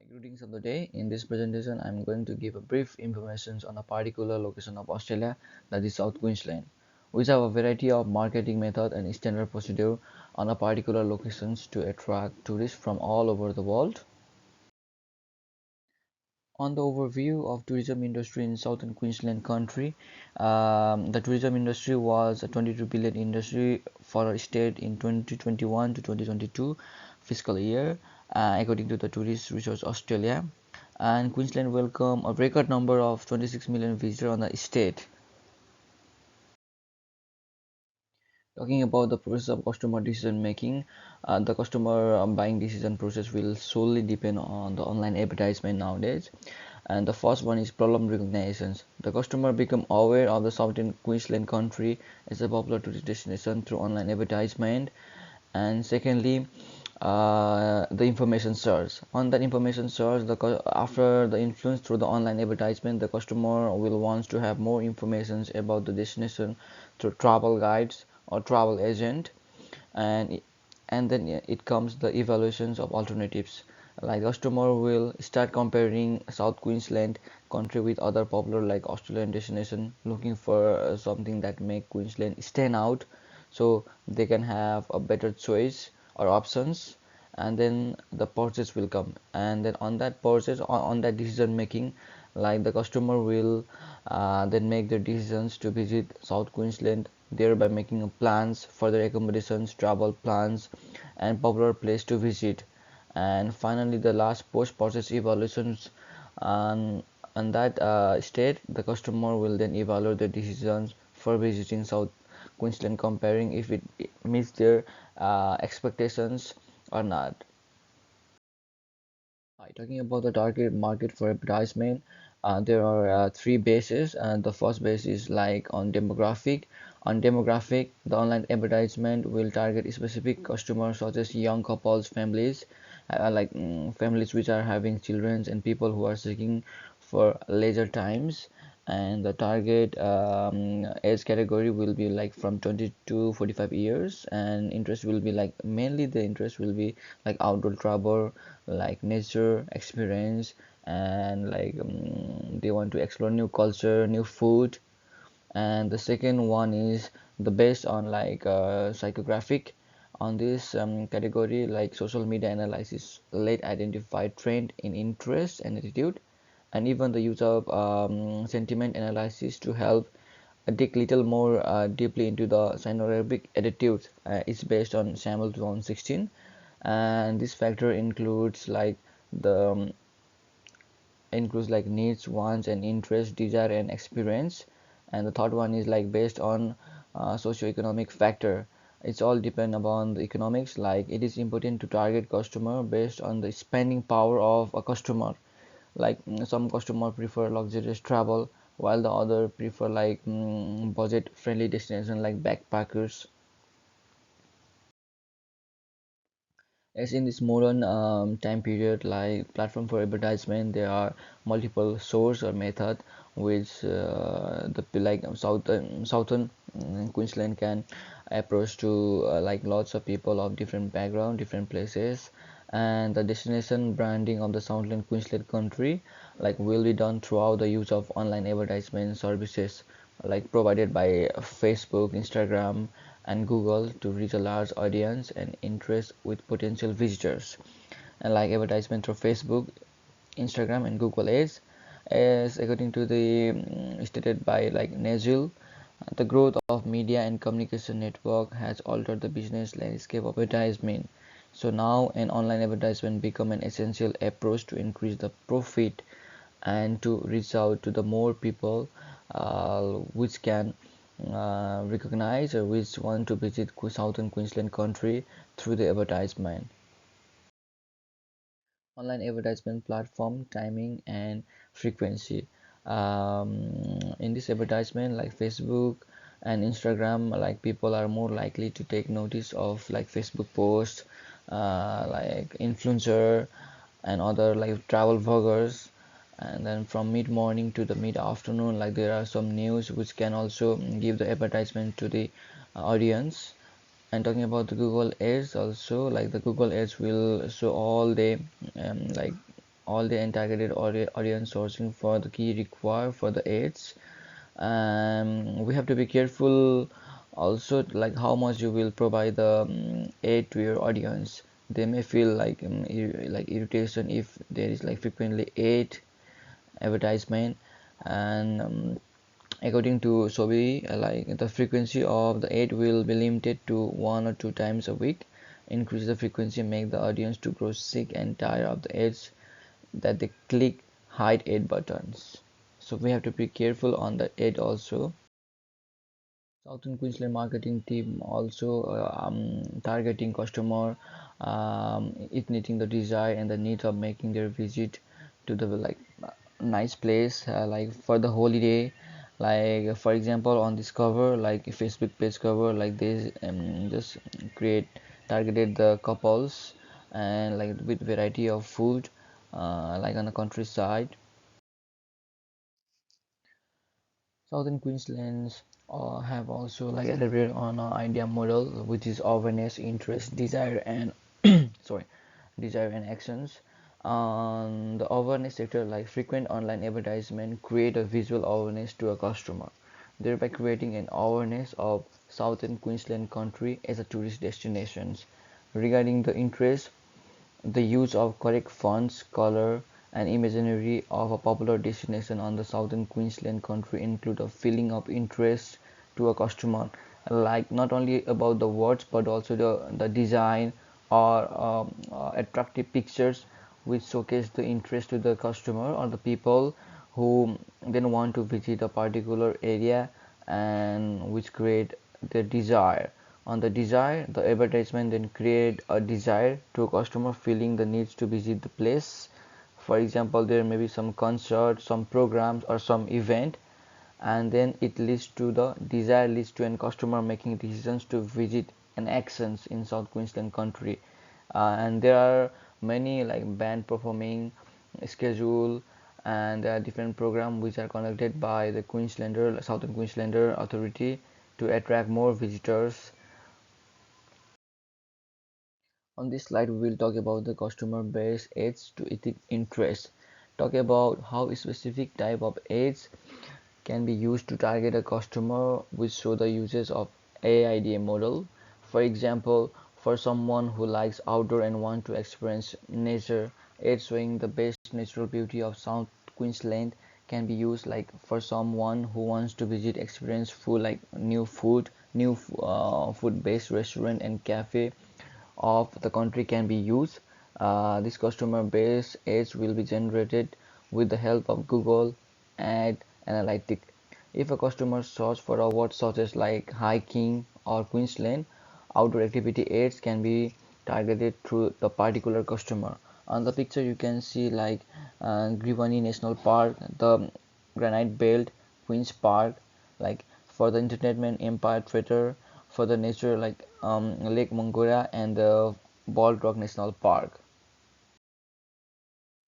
Greetings of the day. In this presentation, I'm going to give a brief information on a particular location of Australia, that is South Queensland. We have a variety of marketing method and standard procedure on a particular locations to attract tourists from all over the world. On the overview of tourism industry in southern Queensland country, the tourism industry was a 22 billion industry for a state in 2021 to 2022 fiscal year, according to the Tourist Research Australia. And Queensland welcomed a record number of 26 million visitors on the state. Talking about the process of customer decision making, the customer buying decision process will solely depend on the online advertisement nowadays. And the first one is problem recognitions. The customer become aware of the southern Queensland country as a popular tourist destination through online advertisement. And secondly, the information search. On that information search, after the influence through the online advertisement, the customer will wants to have more information about the destination through travel guides or travel agent. And and then it comes the evaluations of alternatives, like customer will start comparing South Queensland country with other popular like Australian destination, looking for something that make Queensland stand out, so they can have a better choice or options. And then the purchase will come, and then on that purchase, on that decision making, like the customer will then make their decisions to visit South Queensland, thereby making plans for their accommodations, travel plans, and popular place to visit. And finally, the last post-purchase evaluations. And on that state, the customer will then evaluate the decisions for visiting South Queensland, comparing if it meets their expectations or not. Talking about the target market for advertisement, there are three bases, and the first base is like on demographic. On demographic, the online advertisement will target specific customers such as young couples, families, families which are having children, and people who are seeking for leisure times. And the target age category will be like from 20 to 45 years, and interest will be like mainly the interest will be like outdoor travel, like nature experience, and they want to explore new culture, new food. And the second one is the based on psychographic. On this category, like social media analysis late identified trend in interest and attitude, and even the use of sentiment analysis to help dig little more deeply into the synographic attitudes. It's based on Samuel 2016, and this factor the includes like needs, wants, and interests, desire, and experience. And the third one is like based on socio-economic factor. It's all depend upon the economics. Like it is important to target customer based on the spending power of a customer. Some customer prefer luxurious travel, while the other prefer budget friendly destination like backpackers. As in this modern time period, like platform for advertisement, there are multiple source or method which the like southern Queensland can approach to like lots of people of different background, different places. And the destination branding of the southern Queensland country like will be done throughout the use of online advertisement services like provided by Facebook, Instagram, and Google to reach a large audience and interest with potential visitors. And like advertisement through Facebook, Instagram, and Google Ads, as according to the stated by like Nazil, the growth of media and communication network has altered the business landscape of advertisement. So now an online advertisement become an essential approach to increase the profit and to reach out to the more people which can recognize or which want to visit southern Queensland country through the advertisement. Online advertisement platform timing and frequency. In this advertisement like Facebook and Instagram, like people are more likely to take notice of like Facebook posts, like influencer and other like travel vloggers. And then from mid morning to the mid afternoon, like there are some news which can also give the advertisement to the audience. And talking about the Google Ads also, like the Google Ads will show all the like all the targeted audience sourcing for the key required for the ads. We have to be careful also, like how much you will provide the aid to your audience. They may feel like like irritation if there is like frequently aid advertisement. And according to Sobi, like the frequency of the ad will be limited to 1 or 2 times a week. Increase the frequency, make the audience to grow sick and tired of the ads that they click hide ad buttons. So we have to be careful on the ad also. Southern Queensland marketing team also targeting customer, igniting the desire and the need of making their visit to the like nice place, like for the holiday. Like for example, on this cover, like Facebook page cover, like this just create targeted the couples and like with variety of food, like on the countryside. Southern Queensland's have also like elaborated on an idea model, which is awareness, interest, desire, and sorry, desire and actions. On the awareness sector, like frequent online advertisement, create a visual awareness to a customer, thereby creating an awareness of Southern Queensland country as a tourist destination. Regarding the interest, the use of correct fonts, color, and imagery of a popular destination on the southern Queensland country include a feeling of interest to a customer, like not only about the words but also the design or attractive pictures which showcase the interest to the customer or the people who then want to visit a particular area and which create the desire. On the desire, the advertisement then create a desire to a customer feeling the needs to visit the place. For example, there may be some concert, some programs or some event, and then it leads to the desire leads to a customer making decisions to visit and actions in South Queensland country. And there are many like band performing schedule, and there are different programs which are conducted by the Queenslander Southern Queenslander Authority to attract more visitors. On this slide, we will talk about the customer base aids to ethic interest. Talk about how a specific type of aids can be used to target a customer, which show the uses of AIDA model. For example, for someone who likes outdoor and want to experience nature, aids showing the best natural beauty of South Queensland can be used. Like for someone who wants to visit experience food, like new food-based restaurant and cafe of the country can be used. This customer base ads will be generated with the help of Google Ad Analytics. If a customer search for a word such as like hiking or Queensland, outdoor activity ads can be targeted through the particular customer. On the picture, you can see like Grivani National Park, the Granite Belt, Queens Park, like for the entertainment Empire Theatre, for the nature like Lake Mongora and the Bald Rock National Park.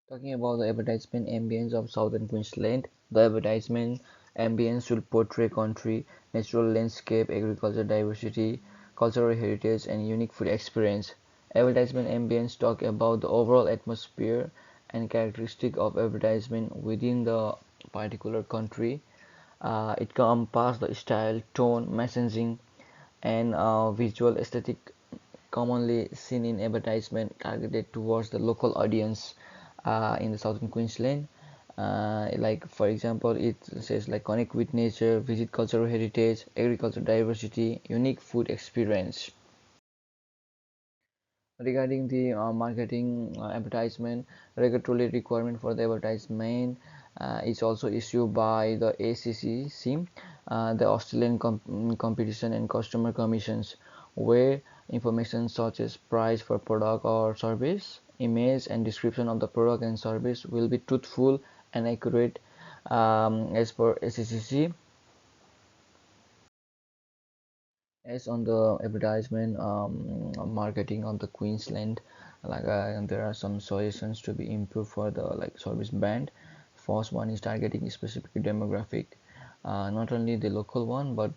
Talking about the advertisement ambience of southern Queensland, the advertisement ambience should portray country, natural landscape, agriculture diversity, cultural heritage, and unique food experience. Advertisement ambience talk about the overall atmosphere and characteristic of advertisement within the particular country. It encompasses the style, tone, messaging, and visual aesthetic commonly seen in advertisement targeted towards the local audience in the southern Queensland. Like for example, it says like connect with nature, visit cultural heritage, agricultural diversity, unique food experience. Regarding the marketing advertisement, regulatory requirement for the advertisement is also issued by the ACCC, the Australian Competition and Customer Commissions, where information such as price for product or service, image and description of the product and service will be truthful and accurate as per ACCC. As on the advertisement marketing of the Queensland, like there are some suggestions to be improved for the like service band. First one is targeting a specific demographic, not only the local one, but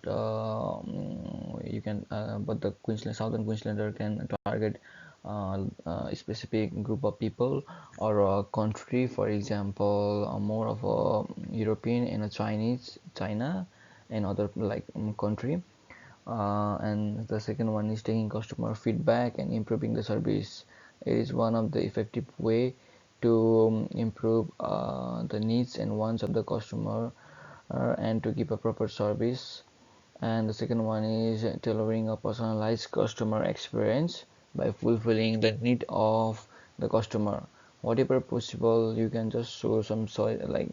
you can but the Queensland Southern Queenslander can target a specific group of people or a country, for example, more of a European and a Chinese, China, and other like country. And the second one is taking customer feedback and improving the service. It is one of the effective way to improve the needs and wants of the customer and to give a proper service. And the second one is tailoring a personalized customer experience by fulfilling the need of the customer. Whatever possible, you can just show some sort like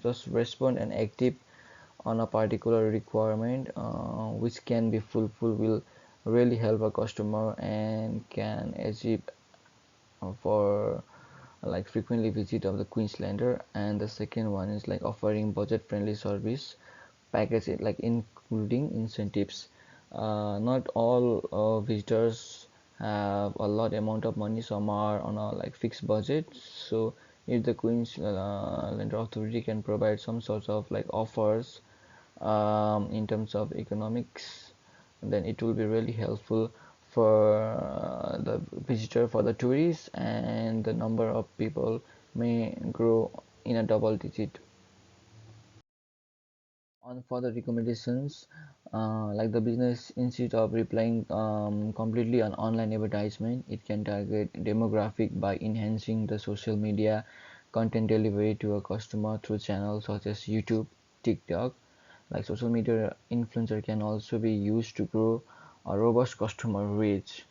just respond and active on a particular requirement which can be fulfilled will really help a customer and can achieve for like frequently visit of the Queenslander. And the second one is like offering budget friendly service package, like including incentives. Not all visitors have a lot amount of money. Some are on a like fixed budget. So if the Queenslander authority can provide some sorts of like offers in terms of economics, then it will be really helpful for the visitor, for the tourists, and the number of people may grow in a double digit. On further recommendations, like the business, instead of relying completely on online advertisement, it can target demographic by enhancing the social media content delivery to a customer through channels such as YouTube, TikTok. Like social media influencer can also be used to grow a robust customer reach.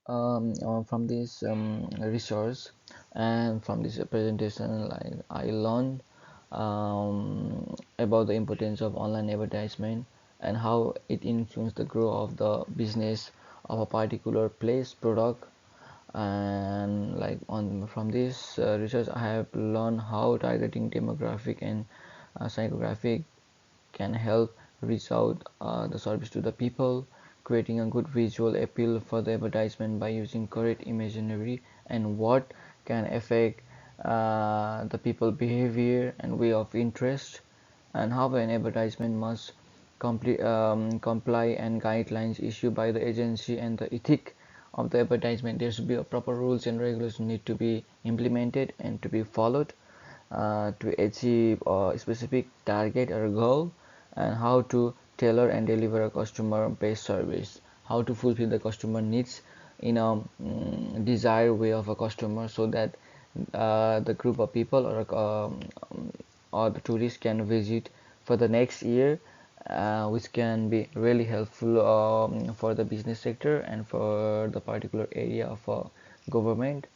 From this resource and from this presentation, like I learned about the importance of online advertisement and how it influences the growth of the business of a particular place, product. And like on from this research, I have learned how targeting demographic and psychographic can help reach out the service to the people, creating a good visual appeal for the advertisement by using correct imagery and what can affect the people behavior and way of interest, and how an advertisement must comply and guidelines issued by the agency and the ethic of the advertisement. There should be a proper rules and regulations need to be implemented and to be followed to achieve a specific target or goal, and how to tailor and deliver a customer based service, how to fulfill the customer needs in a desired way of a customer, so that the group of people or the tourists can visit for the next year, which can be really helpful for the business sector and for the particular area of government.